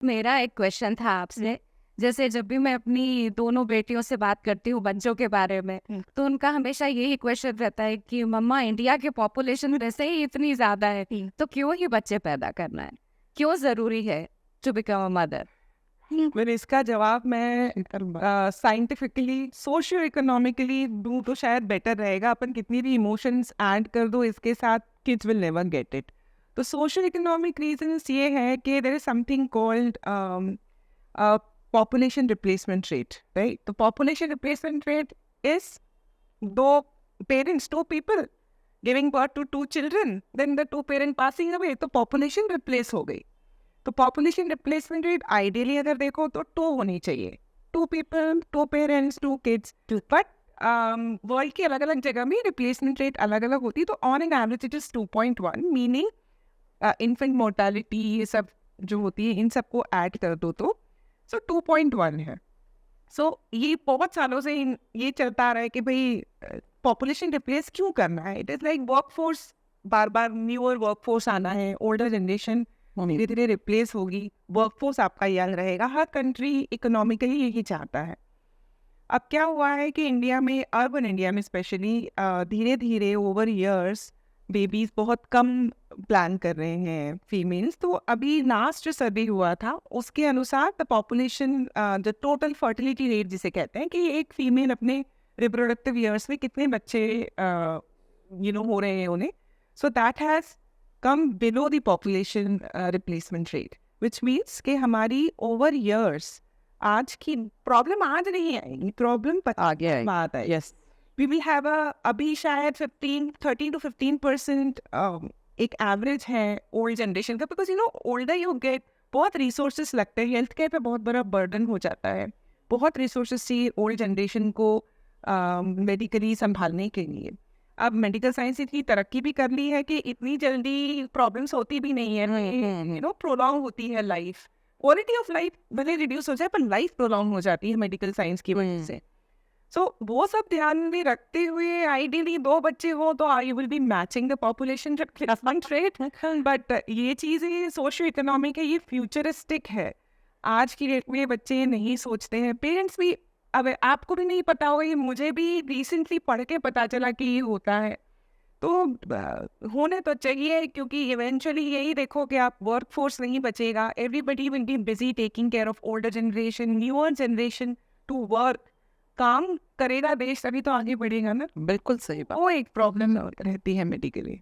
मेरा एक क्वेश्चन था आपसे। जैसे जब भी मैं अपनी दोनों बेटियों से बात करती हूँ बच्चों के बारे में, तो उनका हमेशा यही क्वेश्चन रहता है कि मम्मा इंडिया के पॉपुलेशन वैसे ही इतनी ज़्यादा है, तो क्यों ही बच्चे पैदा करना है? क्यों ज़रूरी है टू बिकम अ मदर? मैंने इसका जवाब मैं साइंटिफिकली सोशियो इकोनॉमिकली दूँ तो शायद बेटर रहेगा। अपन कितनी भी इमोशंस ऐड कर दो इसके साथ, kids will never get it. तो सोशियो इकोनॉमिक रीजंस ये है कि there is something called population replacement rate, right? तो पॉपुलेशन रिप्लेसमेंट रेट इज दो parents, two people giving birth to two children, then the two parent passing away, तो population replace हो गई। तो population replacement rate ideally अगर देखो तो 2 होनी चाहिए, 2 people, 2 parents, 2 kids. But world की अलग अलग जगह में रिप्लेसमेंट रेट अलग अलग होती है। तो on an average it is 2.1, meaning infant mortality ये सब जो होती है इन सबको ऐड कर दो तो 2.1 है। ये बहुत सालों से ये चलता आ रहा है कि भाई पॉपुलेशन रिप्लेस क्यों करना है। It is like workforce, bar bar newer workforce आना है, ओल्डर जनरेशन धीरे धीरे रिप्लेस होगी, वर्कफोर्स आपका यंग रहेगा। हर कंट्री इकोनॉमिकली यही चाहता है। अब क्या हुआ है कि इंडिया में, अर्बन इंडिया में स्पेशली, धीरे धीरे ओवर इयर्स बेबीज बहुत कम प्लान कर रहे हैं फीमेल्स। तो अभी लास्ट जो सर्वे हुआ था उसके अनुसार the population, the total fertility rate जिसे कहते हैं कि एक फीमेल अपने रिप्रोडक्टिव ईयर्स में कितने बच्चे हो रहे हैं उन्हें, so that has come below the population replacement rate, which means कि हमारी ओवर ईयर्स आज की प्रॉब्लम आज नहीं आएगी, प्रॉब्लम आ गया है। बात है। यस। वी विल हैव अभी शायद 13 to 15% एक एवरेज है ओल्ड जनरेशन का, बिकॉज ओल्डर यू गेट बहुत रिसोर्सेस लगते हैं, हेल्थ केयर पे बहुत बड़ा बर्डन हो जाता है, बहुत रिसोर्सेस चाहिए ओल्ड जनरेशन को मेडिकली संभालने के लिए। अब मेडिकल साइंस इतनी तरक्की भी कर ली है कि इतनी जल्दी प्रॉब्लम्स होती भी नहीं है, प्रोलॉन्ग होती है लाइफ, क्वालिटी ऑफ लाइफ भले रिड्यूस हो जाए पर लाइफ प्रोलॉन्ग हो जाती है मेडिकल साइंस की वजह से। वो सब ध्यान में रखते हुए आइडियली 2 बच्चे हो तो you will be matching the population replacement rate. But ये चीज़ें सोशियो इकोनॉमिक है, ये फ्यूचरिस्टिक है। आज की डेट में बच्चे नहीं सोचते हैं, पेरेंट्स भी। अब आपको भी नहीं पता होगा, ये मुझे भी रिसेंटली पढ़ के पता चला कि ये होता है। तो होने तो चाहिए, क्योंकि इवेंचुअली यही देखो कि आप वर्क फोर्स नहीं बचेगा, everybody will be busy taking care of older generation, newer generation to work. काम करेगा देश तभी तो आगे बढ़ेगा ना। बिल्कुल सही बात। वो एक प्रॉब्लम रहती है मेडिकली।